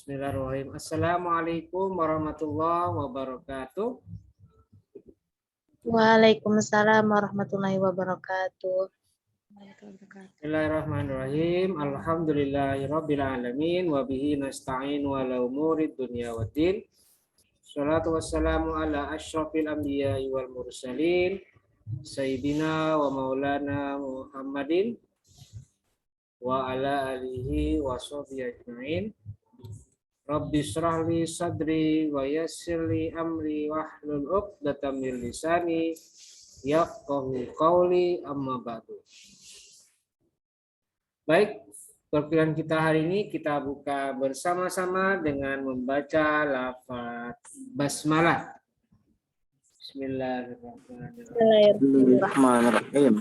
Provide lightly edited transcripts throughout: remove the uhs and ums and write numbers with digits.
Bismillahirrahmanirrahim. Assalamualaikum warahmatullahi wabarakatuh. Waalaikumsalam warahmatullahi wabarakatuh. Bismillahirrahmanirrahim. Alhamdulillahirabbil alamin wa bihi nasta'in wa ala umurid dunya waddin. Shalatu wassalamu ala asyrafil anbiya'i wal mursalin sayyidina wa maulana Muhammadin wa ala alihi wa sahbihi ajma'in. Rabbi shrah li sadri wa yassir li amri wahlul 'uqdatam min lisani yafqahu qawli, amma ba'du. Baik, perkuliahan kita hari ini kita buka bersama-sama dengan membaca lafaz basmalah. Bismillahirrahmanirrahim.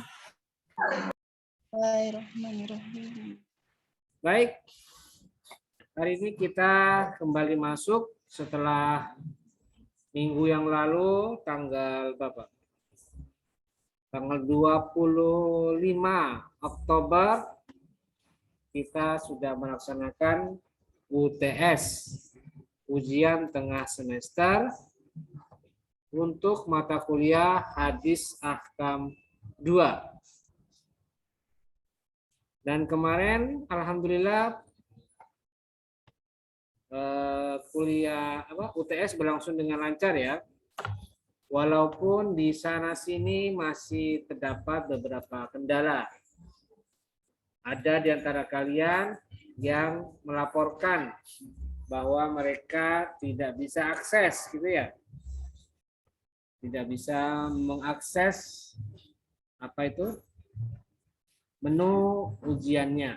Baik, hari ini kita kembali masuk setelah minggu yang lalu tanggal berapa? Tanggal 25 Oktober kita sudah melaksanakan UTS, ujian tengah semester untuk mata kuliah Hadis Ahkam 2. Dan kemarin alhamdulillah kuliah UTS berlangsung dengan lancar ya. Walaupun di sana sini masih terdapat beberapa kendala. Ada di antara kalian yang melaporkan bahwa mereka tidak bisa akses gitu ya. Tidak bisa mengakses apa itu? Menu ujiannya.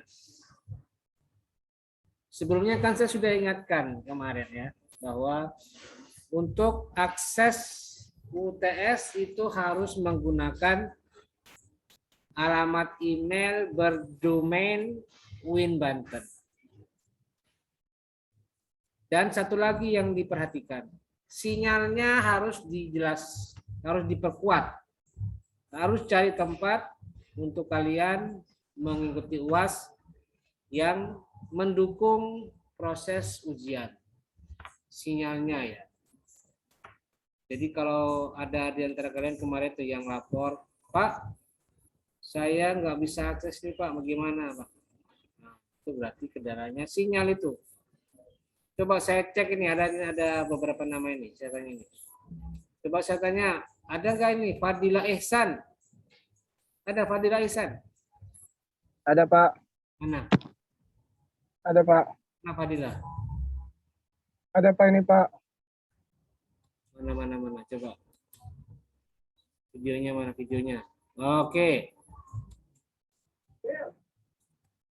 Sebelumnya kan saya sudah ingatkan kemarin ya, bahwa untuk akses UTS itu harus menggunakan alamat email berdomain UIN Banten. Dan satu lagi yang diperhatikan, sinyalnya harus diperkuat. Harus cari tempat untuk kalian mengikuti UAS yang mendukung proses ujian. Sinyalnya ya. Jadi kalau ada di antara kalian kemarin tuh yang lapor, Pak, saya nggak bisa akses nih Pak, bagaimana Pak? Nah, itu berarti kendalanya sinyal itu. Coba saya cek ini, ada beberapa nama ini, saya tanya ini. Coba saya tanya, ada nggak ini Fadila Ihsan? Ada Fadila Ihsan? Ada Pak. Mana? Ada Pak. Mana Fadila? Ada Pak ini Pak. Mana, coba. Videonya mana videonya? Oke.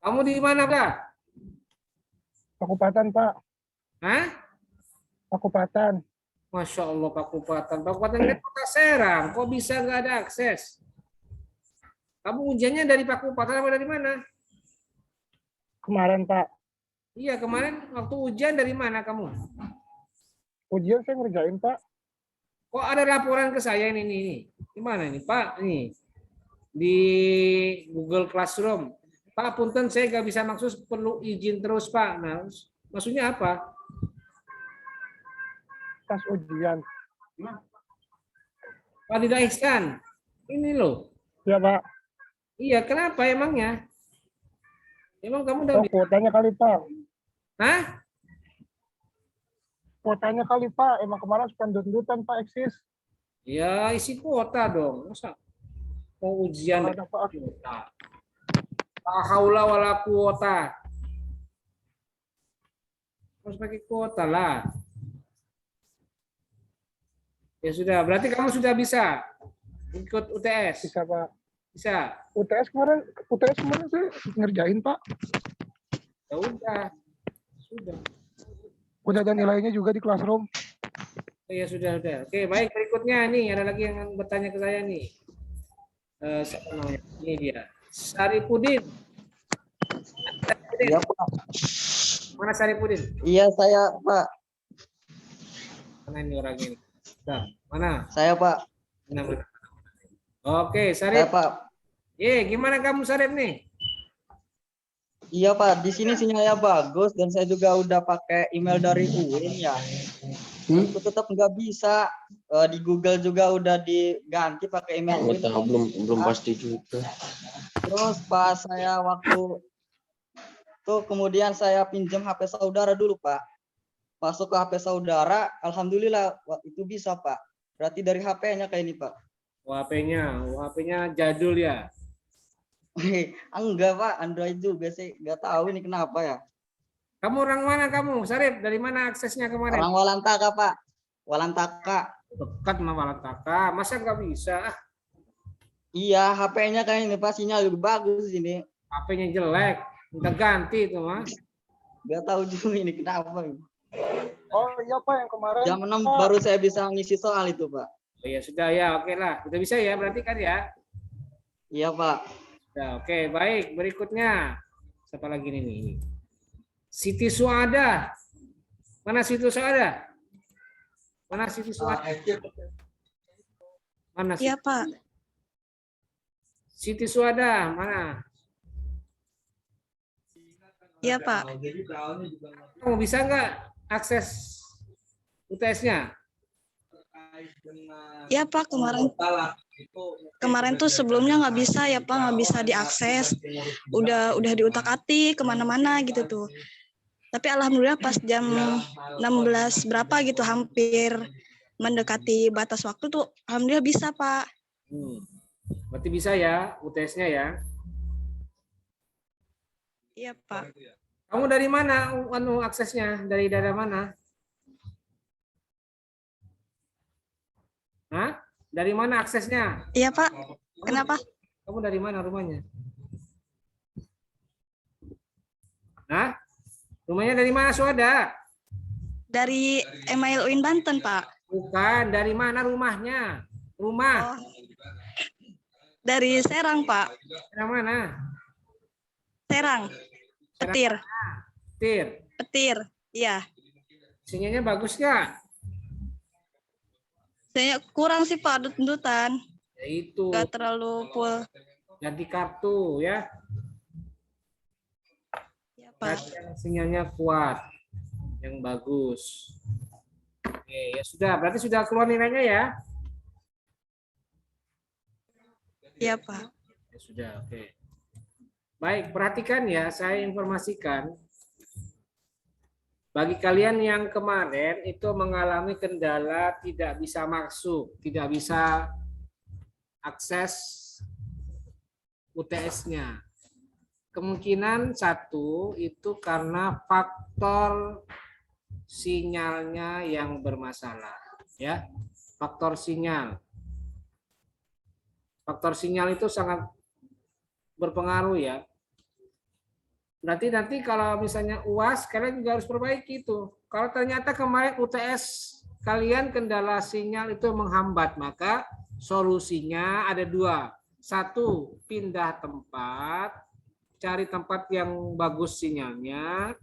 Kamu di mana, Pak? Pakupatan Pak. Hah? Pakupatan. Masya Allah, Pakupatan. Pakupatan kan kota Serang. Kok bisa nggak ada akses? Kamu ujiannya dari Pakupatan apa dari mana? Kemarin Pak. Iya, kemarin waktu ujian dari mana kamu? Ujian saya ngerjain Pak. Kok ada laporan ke saya ini? Di mana ini, Pak? Ini di Google Classroom. Pak, punten saya nggak bisa maksud perlu izin terus, Pak. Nah, maksudnya apa? Pas ujian. Pak Dida Ihsan. Ini loh. Ya Pak. Iya, kenapa emangnya? Emang kamu udah kuotanya kali Pak. Hah? Kuotanya kali Pak. Emang kemarin spendut-pendutan Pak eksis. Ya, isi kuota dong. Masa mau ujian Ada Pak. kuota? La haula wala kuota. Harus pakai kuota lah. Ya sudah, berarti kamu sudah bisa ikut UTS? Bisa Pak. Bisa. UTS kemarin saya ngerjain Pak. Ya udah. Sudah. Udah ada nilainya juga di classroom. Ya sudah. Oke, baik, berikutnya nih ada lagi yang bertanya ke saya nih. Siapa namanya? Ini dia. Saripudin. Iya Pak. Mana Saripudin? Iya saya Pak. Mana ini orang ini? Nah, mana? Saya Pak. Mana? Oke, Saya Sarip. Pak. Gimana kamu Sarip nih? Iya Pak, di sini sinyalnya bagus dan saya juga udah pakai email dari UIN ya. Itu tetap nggak bisa. Di Google juga udah diganti pakai email UIN. Belum pasti juga. Terus pas saya waktu tuh kemudian saya pinjam HP saudara dulu Pak. Masuk ke HP saudara, alhamdulillah itu bisa Pak. Berarti dari HP-nya kayak ini Pak. HP-nya jadul ya. Enggak Pak, Android juga sih. Nggak tahu ini kenapa ya. Kamu orang mana kamu? Sarip, dari mana aksesnya kemarin? Orang Walantaka Pak. Walantaka. Dekat sama Walantaka. Masa nggak bisa? Iya, HP-nya kayak ini Pak, sinyal juga bagus ini. HP-nya jelek. Udah ganti itu mah. Nggak tahu juga ini kenapa. Oh iya Pak, yang kemarin. Jam 6 Pak. baru saya bisa ngisi soal itu Pak. Oh, ya sudah ya, oke lah. Udah bisa ya berarti kan ya? Iya Pak. Ya, oke, baik. Berikutnya. Siapa lagi nih? Siti Suada. Mana Siti Suada? Mana Siti Suada? Mana Iya, Pak. Siti Suada? Mana? Iya, Pak. Kamu bisa nggak akses UTS-nya? Iya, Pak. Kemarin tuh sebelumnya nggak bisa ya, Pak. Nggak bisa diakses. Udah diutak-atik kemana-mana gitu tuh. Tapi alhamdulillah pas jam 16 berapa gitu, hampir mendekati batas waktu tuh, alhamdulillah bisa, Pak. Berarti bisa ya UTS-nya ya? Iya, Pak. Kamu dari mana aksesnya? Dari daerah mana? Hah? Dari mana aksesnya? Iya, Pak. Kenapa? Kamu dari mana rumahnya? Hah? Rumahnya dari mana, Suada? Dari email UIN Banten, Pak. Bukan, dari mana rumahnya? Rumah. Oh. Dari Serang, Pak. Dari mana? Serang. Petir. Petir. Iya. Sinyalnya bagus nggak? Saya kurang sih, Pak, dut-dutan. Ya itu. Nggak terlalu full. Ganti kartu ya. Iya, Pak. Yang sinyalnya kuat, yang bagus. Oke, ya sudah. Berarti sudah keluar nilainya ya? Iya, Pak. Ya sudah, oke. Baik, perhatikan ya, saya informasikan. Bagi kalian yang kemarin itu mengalami kendala tidak bisa masuk, tidak bisa akses UTS-nya. Kemungkinan satu itu karena faktor sinyalnya yang bermasalah, ya. Faktor sinyal. Faktor sinyal itu sangat berpengaruh ya. Nanti kalau misalnya UAS, kalian juga harus perbaiki itu. Kalau ternyata kemarin UTS kalian kendala sinyal itu menghambat, maka solusinya ada dua. Satu, pindah tempat, cari tempat yang bagus sinyalnya.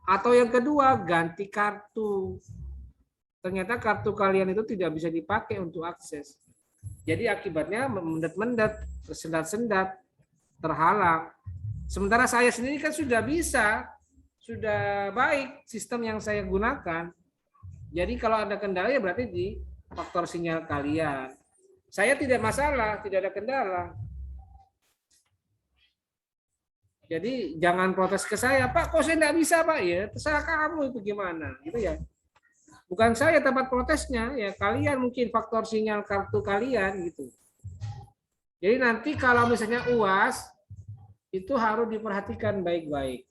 Atau yang kedua, ganti kartu. Ternyata kartu kalian itu tidak bisa dipakai untuk akses. Jadi akibatnya mendet-mendet, tersendat-sendat, terhalang. Sementara saya sendiri kan sudah bisa, sudah baik sistem yang saya gunakan. Jadi kalau ada kendala ya berarti di faktor sinyal kalian. Saya tidak masalah, tidak ada kendala. Jadi jangan protes ke saya, Pak, kok saya tidak bisa, Pak? Ya terserah kamu itu gimana, gitu ya. Bukan saya tempat protesnya, ya kalian mungkin faktor sinyal kartu kalian gitu. Jadi nanti kalau misalnya UAS itu harus diperhatikan baik-baik.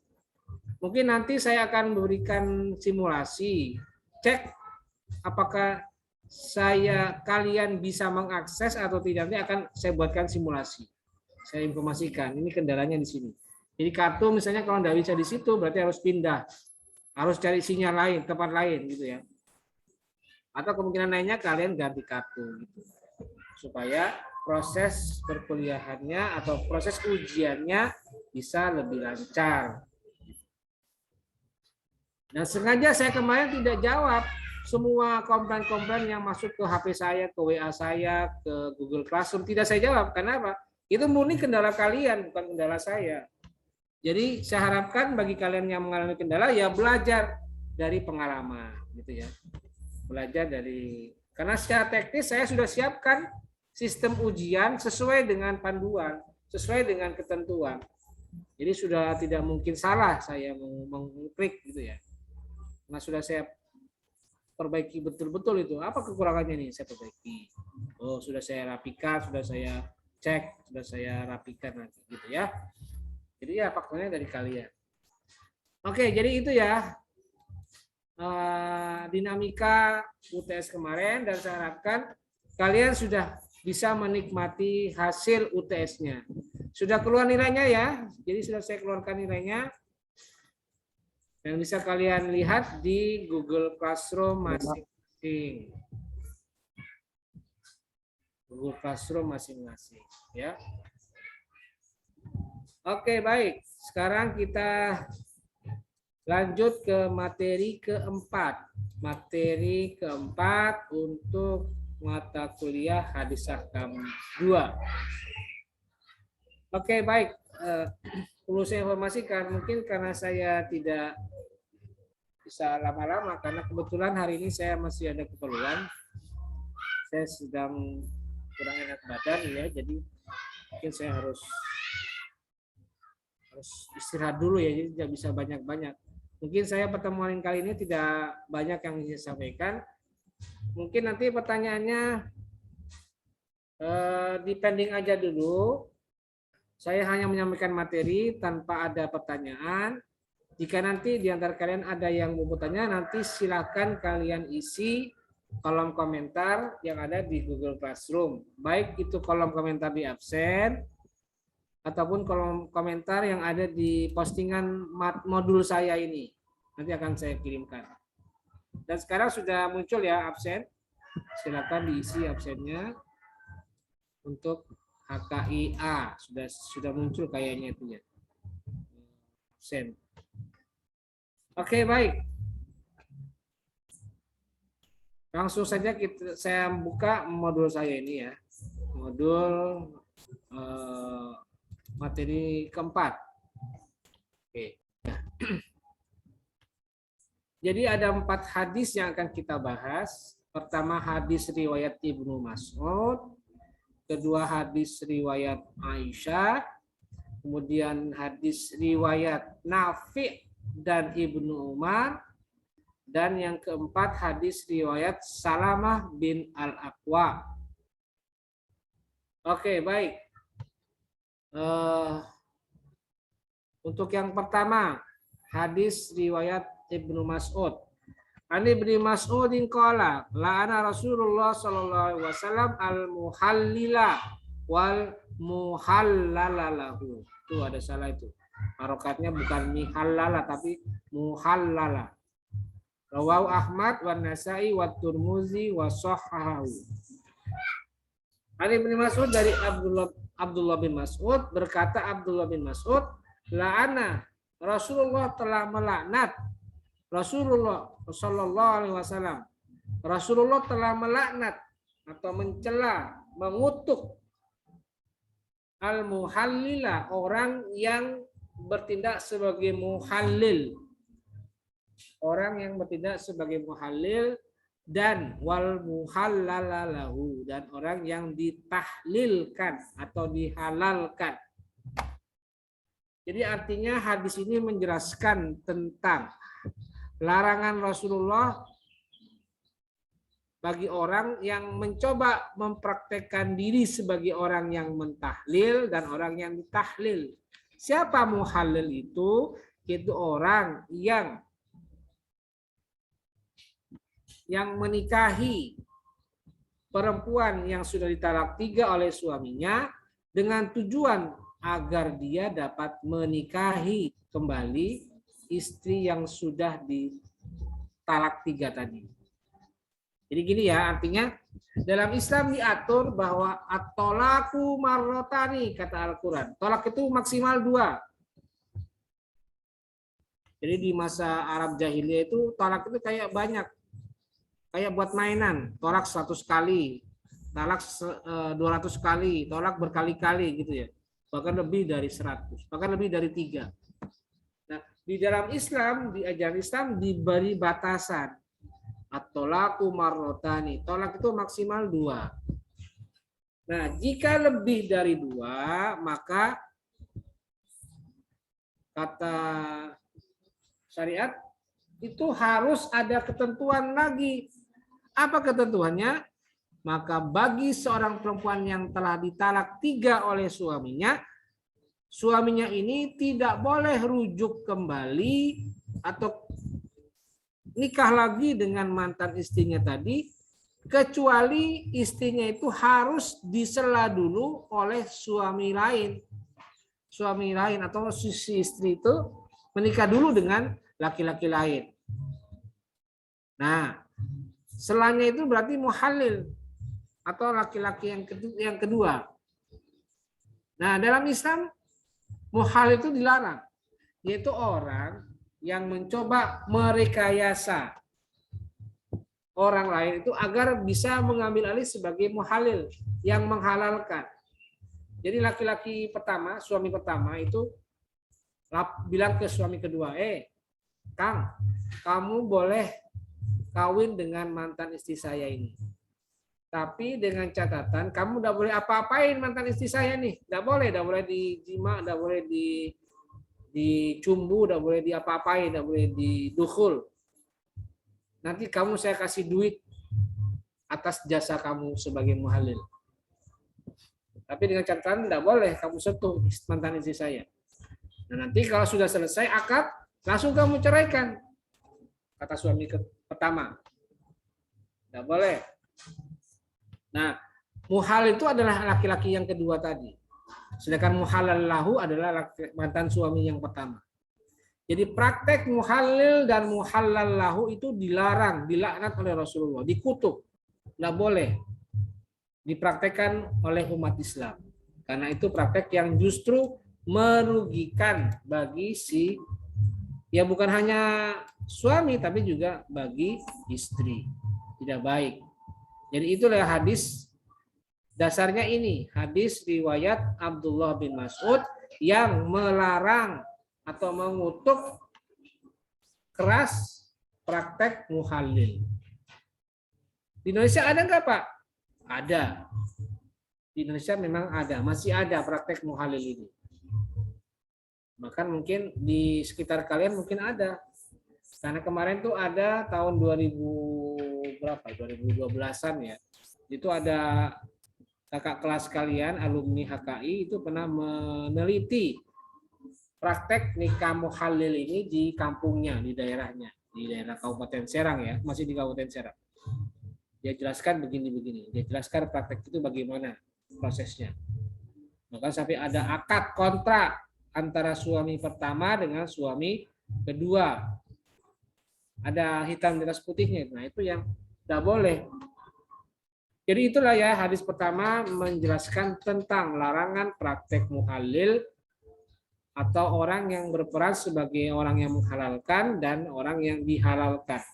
Mungkin nanti saya akan berikan simulasi, cek apakah kalian bisa mengakses atau tidak. Nanti akan saya buatkan simulasi. Saya informasikan, ini kendalanya di sini. Jadi kartu misalnya kalau tidak bisa di situ berarti harus pindah. Harus cari sinyal lain, tempat lain gitu ya. Atau kemungkinan lainnya kalian ganti kartu gitu. Supaya proses perkuliahannya atau proses ujiannya bisa lebih lancar. Dan sengaja saya kemarin tidak jawab semua komplain-komplain yang masuk ke HP saya, ke WA saya, ke Google Classroom. Tidak saya jawab. Kenapa? Itu murni kendala kalian, bukan kendala saya. Jadi saya harapkan bagi kalian yang mengalami kendala ya belajar dari pengalaman gitu ya. Belajar dari, karena secara teknis saya sudah siapkan sistem ujian sesuai dengan panduan, sesuai dengan ketentuan. Jadi sudah tidak mungkin salah saya mengklik gitu ya. Nah, sudah saya perbaiki betul-betul itu. Apa kekurangannya nih? Saya perbaiki. Oh, sudah saya rapikan, sudah saya cek, sudah saya rapikan nanti gitu ya. Jadi ya faktornya dari kalian. Oke, jadi itu ya dinamika UTS kemarin, dan saya harapkan kalian sudah bisa menikmati hasil UTS-nya. Sudah keluar nilainya ya. Jadi sudah saya keluarkan nilainya. Dan bisa kalian lihat di Google Classroom masing-masing. Google Classroom masing-masing ya. Oke, baik. Sekarang kita lanjut ke materi keempat. Materi keempat untuk mata kuliah hadis ahkam 2. Oke, baik. Perlu saya informasikan, mungkin karena saya tidak bisa lama-lama, karena kebetulan hari ini saya masih ada keperluan. Saya sedang kurang enak badan ya, jadi mungkin saya harus istirahat dulu ya, jadi tidak bisa banyak-banyak. Mungkin saya pertemuan kali ini tidak banyak yang bisa saya sampaikan. Mungkin nanti pertanyaannya dipending aja dulu. Saya hanya menyampaikan materi tanpa ada pertanyaan. Jika nanti di antara kalian ada yang mau bertanya, nanti silakan kalian isi kolom komentar yang ada di Google Classroom. Baik itu kolom komentar di absen, ataupun kolom komentar yang ada di postingan modul saya ini. Nanti akan saya kirimkan. Dan sekarang sudah muncul ya absen. Silakan diisi absennya untuk HKIA. Sudah muncul kayaknya itu ya. Absen. Oke, baik. Langsung saja saya buka modul saya ini ya. Modul materi keempat. Oke. Jadi ada 4 hadis yang akan kita bahas. Pertama hadis riwayat Ibnu Mas'ud, kedua hadis riwayat Aisyah, kemudian hadis riwayat Nafi' dan Ibnu Umar, dan yang keempat hadis riwayat Salamah bin Al-Aqwa. Oke, baik. Untuk yang pertama, hadis riwayat Ibnu Mas'ud. Ani Ibnu Mas'udin qala la'ana Rasulullah sallallahu alaihi wasallam al-muhallila wal muhallalalahu. Itu ada salah itu. Harokatnya bukan mihallala tapi muhallala. Rawahu Ahmad wa Nasa'i wa Tirmizi wa Shahhahu. Ani Ibnu Mas'ud dari Abdullah bin Mas'ud berkata, Abdullah bin Mas'ud, la'ana Rasulullah telah melaknat, Rasulullah sallallahu alaihi wasallam, Rasulullah telah melaknat atau mencela, mengutuk al-muhallila, orang yang bertindak sebagai muhallil, orang yang bertindak sebagai muhallil, dan wal muhallalalahu, dan orang yang ditahlilkan atau dihalalkan. Jadi artinya hadis ini menjelaskan tentang larangan Rasulullah bagi orang yang mencoba mempraktekkan diri sebagai orang yang mentahlil dan orang yang ditahlil. Siapa muhallil itu? Itu orang yang menikahi perempuan yang sudah ditalak 3 oleh suaminya dengan tujuan agar dia dapat menikahi kembali istri yang sudah ditalak 3 tadi. Jadi gini ya, artinya dalam Islam diatur bahwa at-tolaku marrotani, kata Al-Quran. Tolak itu maksimal 2. Jadi di masa Arab jahiliyah itu tolak itu kayak banyak. Kayak buat mainan, tolak 100 kali, talak 200 kali, tolak berkali-kali gitu ya. Bahkan lebih dari 100, bahkan lebih dari 3. di dalam Islam, di ajaran Islam diberi batasan. At-tolaqu marrotani. Tolak itu maksimal 2. Nah, jika lebih dari 2, maka kata syariat itu harus ada ketentuan lagi. Apa ketentuannya? Maka bagi seorang perempuan yang telah ditalak 3 oleh suaminya, suaminya ini tidak boleh rujuk kembali atau nikah lagi dengan mantan istrinya tadi, kecuali istrinya itu harus disela dulu oleh suami lain. Suami lain atau si istri itu menikah dulu dengan laki-laki lain. Nah, selanya itu berarti muhalil atau laki-laki yang kedua. Nah, dalam Islam muhalil itu dilarang, yaitu orang yang mencoba merekayasa orang lain itu agar bisa mengambil alih sebagai muhalil yang menghalalkan. Jadi laki-laki pertama, suami pertama itu bilang ke suami kedua, Kang, kamu boleh kawin dengan mantan istri saya ini. Tapi dengan catatan kamu udah boleh apa-apain mantan istri saya nih. Nggak boleh dijima, nggak boleh dicumbu, nggak boleh diapa-apain, nggak boleh didukhul. Nanti kamu saya kasih duit atas jasa kamu sebagai muhalil. Tapi dengan catatan nggak boleh kamu sentuh mantan istri saya. Nah, nanti kalau sudah selesai akad, langsung kamu ceraikan. Kata suami pertama. Nggak boleh. Nah, muhalil itu adalah laki-laki yang kedua tadi. Sedangkan muhalal lahu adalah mantan suami yang pertama. Jadi praktek muhalil dan muhalal lahu itu dilarang, dilaknat oleh Rasulullah, dikutuk. Nggak boleh dipraktekkan oleh umat Islam. Karena itu praktek yang justru merugikan bagi ya bukan hanya suami tapi juga bagi istri. Tidak baik. Jadi itulah hadis dasarnya ini, hadis riwayat Abdullah bin Mas'ud yang melarang atau mengutuk keras praktek muhalil. Di Indonesia ada nggak, Pak? Ada. Di Indonesia memang ada, masih ada praktek muhalil ini. Bahkan mungkin di sekitar kalian mungkin ada. Karena kemarin tuh ada tahun 2012-an ya. Itu ada kakak kelas kalian, alumni HKI itu pernah meneliti praktek nikah muhalil ini di kampungnya, di daerahnya, di daerah Kabupaten Serang ya, masih di Kabupaten Serang. Dia jelaskan begini-begini, dia jelaskan praktek itu bagaimana prosesnya. Bahkan sampai ada akad kontrak antara suami pertama dengan suami kedua. Ada hitam di atas putihnya. Nah, itu yang tidak boleh. Jadi itulah ya hadis pertama menjelaskan tentang larangan praktek muhalil atau orang yang berperan sebagai orang yang menghalalkan dan orang yang dihalalkan.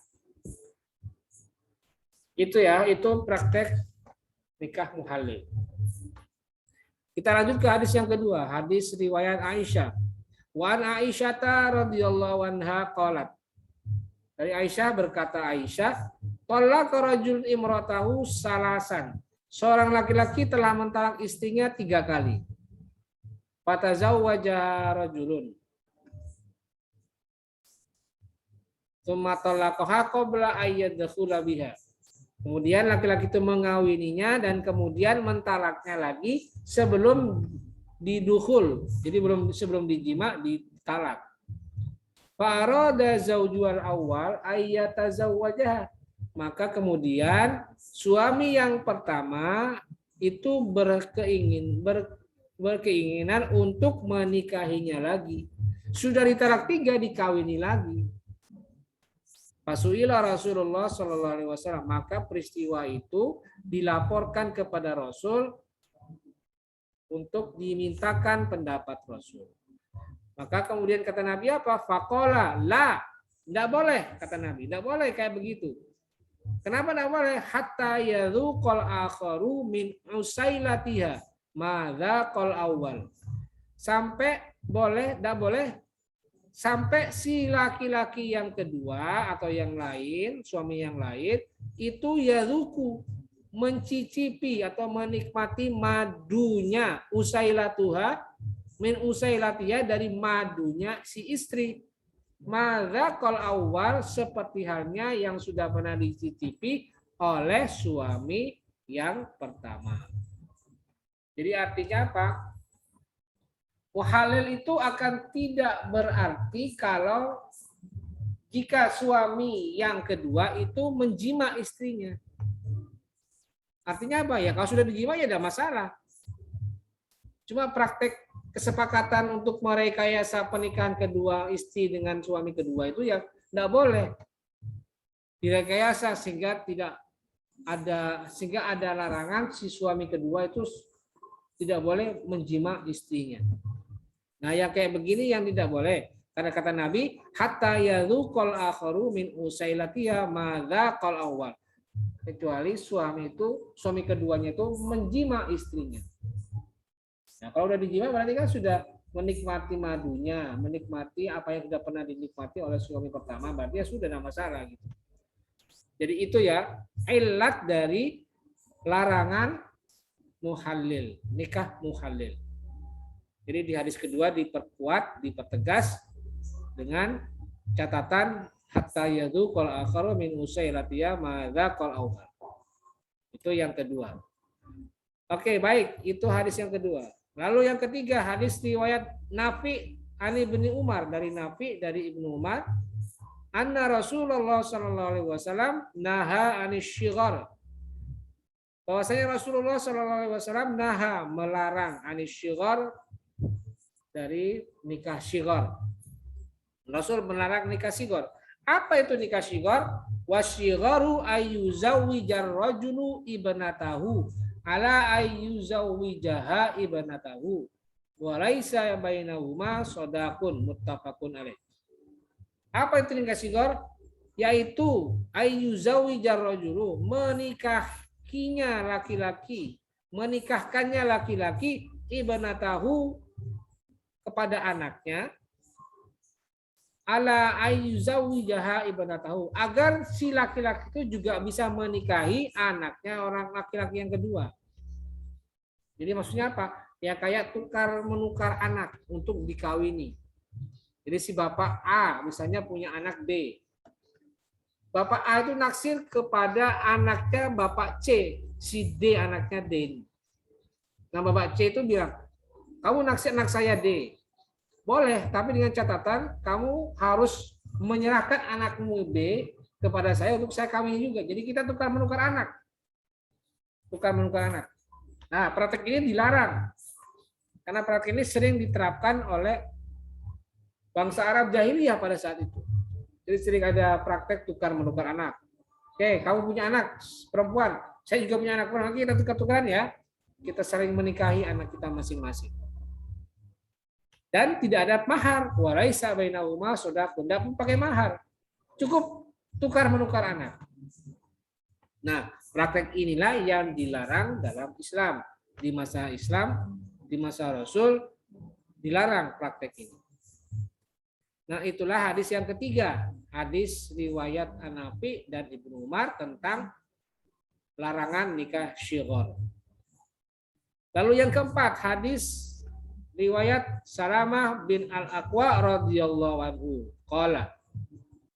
Itu ya, itu praktek nikah muhalil. Kita lanjut ke hadis yang kedua, hadis riwayat Aisyah. Wa an Aisyata radhiyallahu anha qalat. Dari Aisyah berkata Aisyah, "Talaqa rajul imratahu salasan." Seorang laki-laki telah mentalak istrinya 3 kali. Fatazawwaja rajulun. Tsumma talaqaha qabla ayyadkhula biha. Kemudian laki-laki itu mengawininya dan kemudian mentalaknya lagi sebelum didukhul. Jadi sebelum dijima ditalak. Farada zaujual awal ayyatazawwajaha. Maka kemudian suami yang pertama itu berkeinginan untuk menikahinya lagi. Sudah ditalak 3 dikawini lagi. Fasuila Rasulullah Shallallahu Alaihi Wasallam, maka peristiwa itu dilaporkan kepada Rasul untuk dimintakan pendapat Rasul. Maka kemudian kata Nabi apa? Faqala la, tidak boleh kata Nabi, tidak boleh kayak begitu. Kenapa tidak boleh? Hatta yadzuqal akharu min usailatiha madza qal awal. Sampai boleh, tidak boleh sampai si laki-laki yang kedua atau yang lain, suami yang lain itu yazuku, mencicipi atau menikmati madunya, usailatuha min usailatiha, dari madunya si istri. Maka kalau awal seperti halnya yang sudah pernah dicicipi oleh suami yang pertama. Jadi artinya apa? Halal itu akan tidak berarti kalau jika suami yang kedua itu menjima istrinya. Artinya apa ya? Kalau sudah dijima ya tidak masalah. Cuma praktek kesepakatan untuk merekayasa pernikahan kedua istri dengan suami kedua itu ya tidak boleh direkayasa sehingga ada larangan si suami kedua itu tidak boleh menjima istrinya. Nah, yang kayak begini yang tidak boleh. Karena kata Nabi, hatta yadzuqal akharu min usailatiha madza qal awwal. Kecuali suami keduanya itu menjima istrinya. Nah, kalau udah dijima berarti kan sudah menikmati madunya, menikmati apa yang sudah pernah dinikmati oleh suami pertama, berarti ya sudah tidak masalah gitu. Jadi itu ya ilat dari larangan muhallil, nikah muhallil. Jadi di hadis kedua diperkuat, dipertegas dengan catatan hatta yadzuqal akharu min usailatiha madza qal awwal. Itu yang kedua. Oke, baik, itu hadis yang kedua. Lalu yang ketiga, hadis riwayat Nafi Ali bin Umar, dari Nafi dari Ibnu Umar, anna Rasulullah sallallahu alaihi wasallam naha anisyighar. Bahwasanya Rasulullah sallallahu alaihi wasallam naha, melarang, anisyighar, dari nikah syighar. Rasul melarang nikah syighar. Apa itu nikah syighar? Wasyigharu ayyuzawwijar rajulu ibnatahu ala ayyuzawwijaha ibnatahu wa laisa bainahuma shadaqun, muttafaqun alaih. Apa itu nikah syighar? Yaitu ayyuzawwijar rajulu, menikahinya laki-laki, menikahkannya laki-laki ibnatahu, kepada anaknya, ala ayyuzawwijaha ibnatahu, agar si laki-laki itu juga bisa menikahi anaknya orang laki-laki yang kedua. Jadi maksudnya apa? Ya kayak tukar menukar anak untuk dikawini. Jadi si bapak A misalnya punya anak B. Bapak A itu naksir kepada anaknya bapak C, si D anaknya D. Nah bapak C itu bilang, kamu naksir anak saya D. Boleh, tapi dengan catatan kamu harus menyerahkan anakmu B kepada saya untuk saya kawin juga. Jadi kita tukar menukar anak. Tukar menukar anak. Nah, praktek ini dilarang. Karena praktek ini sering diterapkan oleh bangsa Arab jahiliyah pada saat itu. Jadi sering ada praktek tukar menukar anak. Oke, kamu punya anak perempuan, saya juga punya anak perempuan, kita tukar-tukaran ya. Kita saling menikahi anak kita masing-masing. Dan tidak ada mahar, walaisa bainahuma shadaqun, tidak pun pakai mahar, cukup tukar menukar anak. Nah, praktek inilah yang dilarang dalam Islam. Di masa Islam, di masa Rasul dilarang praktek ini. Nah, itulah hadis yang ketiga, hadis riwayat An-Nafi dan Ibnu Umar tentang larangan nikah syighar. Lalu yang keempat, hadis riwayat Salamah bin Al-Aqwa radhiyallahu anhu. Qala.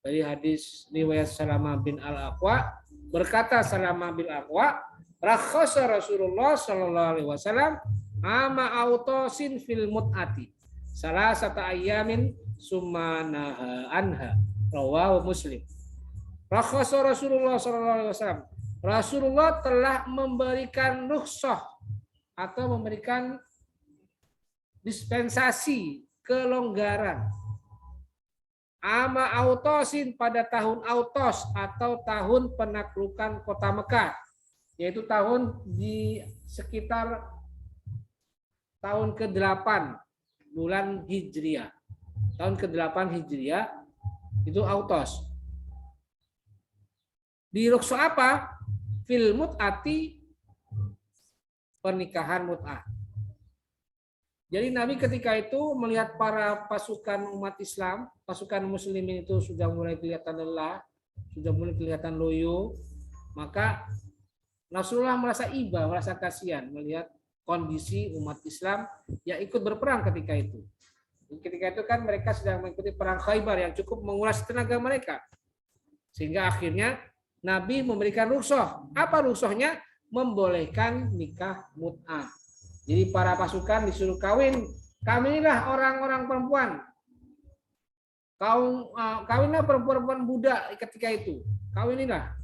Dari hadis riwayat Salamah bin Al-Aqwa, berkata Salamah bin Al-Aqwa, rakhasa Rasulullah sallallahu alaihi wasallam ama autosin fil mut'ati salasata ayyamin summa naha anha, rawahu Muslim. Rakhasa Rasulullah sallallahu alaihi wasallam, Rasulullah telah memberikan rukhsah atau memberikan dispensasi, kelonggaran. Ama autosin, pada tahun autos atau tahun penaklukan kota Mekah, yaitu tahun di sekitar tahun ke-8 bulan Hijriah. Tahun ke-8 Hijriah itu autos. Di rukhsah apa? Fil mut'ati, pernikahan mut'ah. Jadi Nabi ketika itu melihat para pasukan umat Islam, pasukan muslimin itu sudah mulai kelihatan lelah, sudah mulai kelihatan loyo, maka Rasulullah merasa iba, merasa kasihan melihat kondisi umat Islam yang ikut berperang ketika itu. Ketika itu kan mereka sedang mengikuti perang Khaybar yang cukup menguras tenaga mereka. Sehingga akhirnya Nabi memberikan rukhsah. Apa rukhsahnya? Membolehkan nikah mut'ah. Jadi para pasukan disuruh kawin. Kawinilah orang-orang perempuan. Kawinlah perempuan-perempuan budak ketika itu. Kawinilah.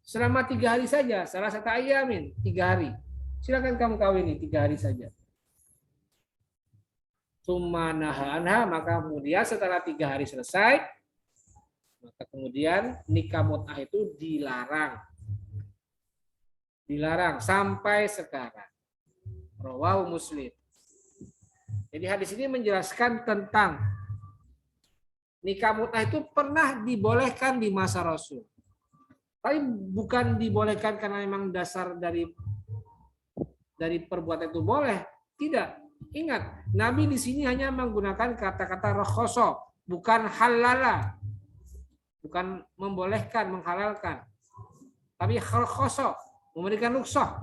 Selama 3 hari saja. Salah satu ayamin 3 hari. Silakan kamu kawini 3 hari saja. Sumanaha, maka kemudian setelah 3 hari selesai, maka kemudian nikah mut'ah itu dilarang. Dilarang sampai sekarang. Rawahu Muslim. Jadi hadis ini menjelaskan tentang nikah mut'ah itu pernah dibolehkan di masa Rasul. Tapi bukan dibolehkan karena memang dasar dari perbuatan itu boleh. Tidak. Ingat, Nabi di sini hanya menggunakan kata-kata rakhoso, bukan halala. Bukan membolehkan, menghalalkan. Tapi rakhoso, memberikan rukhsah,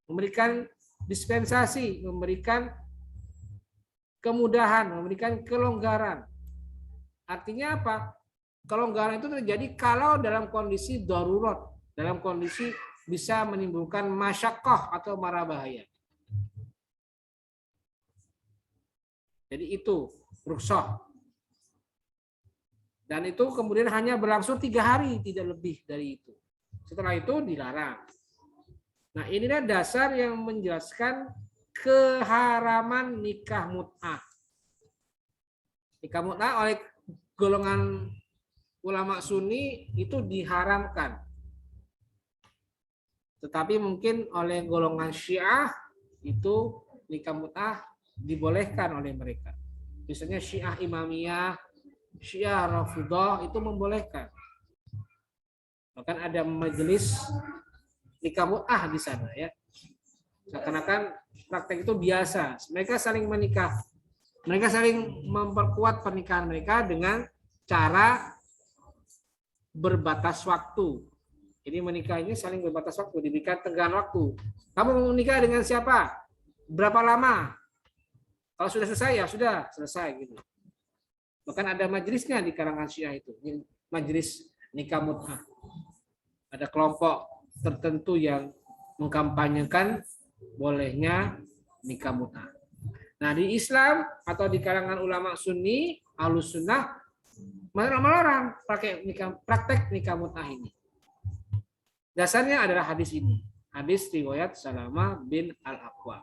memberikan dispensasi, memberikan kemudahan, memberikan kelonggaran. Artinya apa? Kelonggaran itu terjadi kalau dalam kondisi darurat, dalam kondisi bisa menimbulkan masyaqqah atau mara bahaya. Jadi itu rukhsah. Dan itu kemudian hanya berlangsung 3 hari, tidak lebih dari itu. Setelah itu dilarang. Nah, inilah dasar yang menjelaskan keharaman nikah mut'ah. Nikah mut'ah oleh golongan ulama Sunni itu diharamkan. Tetapi mungkin oleh golongan Syiah itu nikah mut'ah dibolehkan oleh mereka. Misalnya Syiah Imamiyah, Syiah Rafidhah itu membolehkan. Bahkan ada majelis nikah mut'ah di sana ya. Seakan-akan praktek itu biasa. Mereka saling menikah. Mereka saling memperkuat pernikahan mereka dengan cara berbatas waktu. Jadi menikah ini saling berbatas waktu, diberikan tenggang waktu. Kamu mau menikah dengan siapa? Berapa lama? Kalau sudah selesai ya sudah selesai gitu. Bahkan ada majelisnya di kalangan Syiah itu, majelis nikah mut'ah. Ada kelompok tertentu yang mengkampanyekan bolehnya nikah mut'ah. Nah, di Islam atau di kalangan ulama Sunni, Ahlus Sunnah melarang praktek nikah mut'ah ini. Dasarnya adalah hadis ini. Hadis riwayat Salamah bin Al-Aqwa.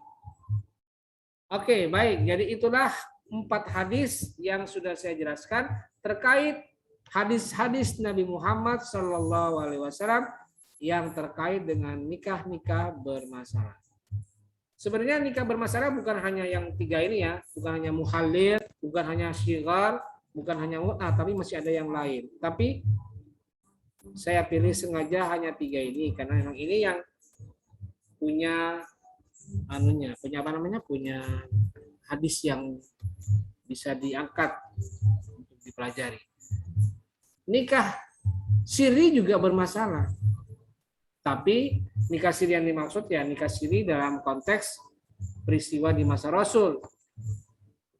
Oke, baik. Jadi itulah 4 hadis yang sudah saya jelaskan terkait hadis-hadis Nabi Muhammad SAW yang terkait dengan nikah-nikah bermasalah. Sebenarnya nikah bermasalah bukan hanya yang 3 ini ya, bukan hanya muhalil, bukan hanya syighar, bukan hanya mut'ah, tapi masih ada yang lain. Tapi saya pilih sengaja hanya 3 ini karena memang ini yang punya punya hadis yang bisa diangkat untuk dipelajari. Nikah siri juga bermasalah. Tapi nikah siri yang dimaksud ya nikah siri dalam konteks peristiwa di masa Rasul.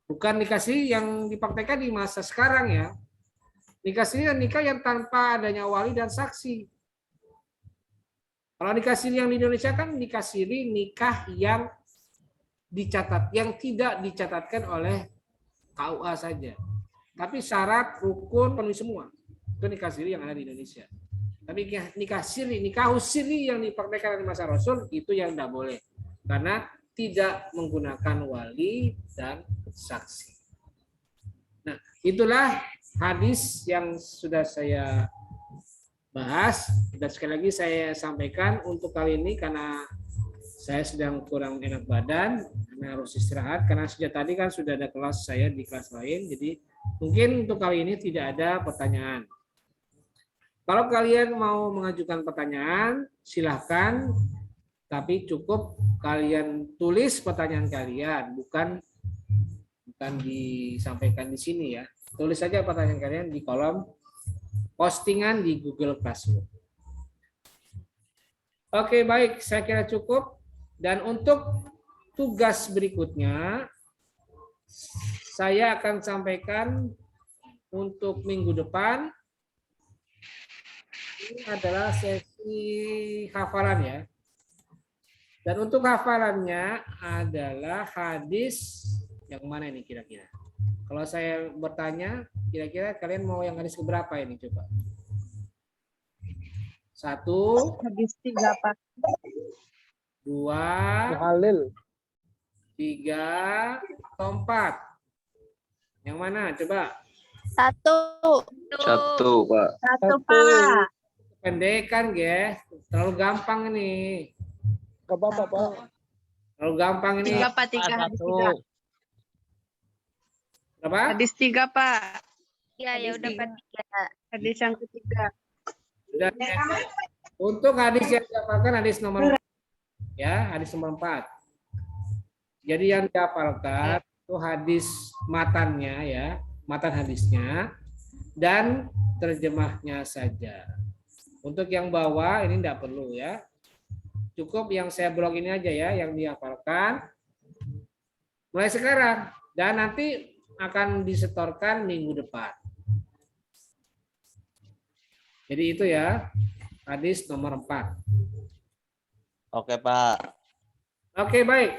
Bukan nikah siri yang dipraktekkan di masa sekarang ya. Nikah siri dan nikah yang tanpa adanya wali dan saksi. Kalau nikah siri yang di Indonesia kan nikah siri nikah yang dicatat, yang tidak dicatatkan oleh KUA saja. Tapi syarat, rukun, penuhi semua. Itu nikah siri yang ada di Indonesia. Tapi nikah siri, nikah siri yang dipraktekkan di masa Rasul itu yang tidak boleh. Karena tidak menggunakan wali dan saksi. Nah, itulah hadis yang sudah saya bahas. Dan sekali lagi saya sampaikan untuk kali ini karena saya sedang kurang enak badan, karena harus istirahat. Karena sejak tadi kan sudah ada kelas saya di kelas lain, jadi mungkin untuk kali ini tidak ada pertanyaan. Kalau kalian mau mengajukan pertanyaan, silahkan tapi cukup kalian tulis pertanyaan kalian, bukan disampaikan di sini ya. Tulis saja pertanyaan kalian di kolom postingan di Google Classroom. Oke, baik, saya kira cukup. Dan untuk tugas berikutnya, saya akan sampaikan untuk minggu depan. Ini adalah sesi hafalan ya. Dan untuk hafalannya adalah hadis yang mana ini kira-kira? Kalau saya bertanya, kira-kira kalian mau yang hadis keberapa ini coba? 1, Hadis 3, Pak. 2, Halil. 3, atau 4? Yang mana? Coba. 1. Pak. 1, Pak. Pendekan, guys. Terlalu gampang ini. Gak apa-apa, Pak. Terlalu gampang ini. 3, Pak. 3, hadis 3. Berapa? Hadis 3, Pak. Ya udah Pak. Hadis yang ketiga. Sudah, ya. Untuk hadis yang dihafalkan hadis nomor 4. Ya, hadis nomor 4. Jadi yang dihafalkan itu hadis matannya ya, matan hadisnya dan terjemahnya saja. Untuk yang bawah ini tidak perlu ya. Cukup yang saya blog ini aja ya yang dihafalkan mulai sekarang dan nanti akan disetorkan minggu depan. Jadi itu ya, hadis nomor 4. Oke, Pak. Oke, baik.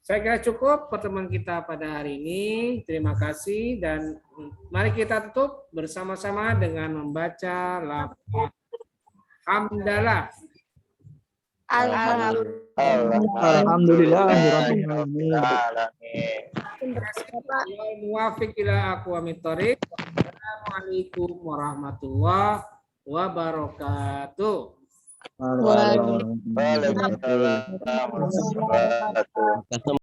Saya kira cukup pertemuan kita pada hari ini. Terima kasih dan mari kita tutup bersama-sama dengan membaca lafaz hamdalah. Alhamdulillah. Muwafiq ila aqwamit thoriq. Assalamualaikum warahmatullahi wabarakatuh. Waalaikumsalam warahmatullahi wabarakatuh.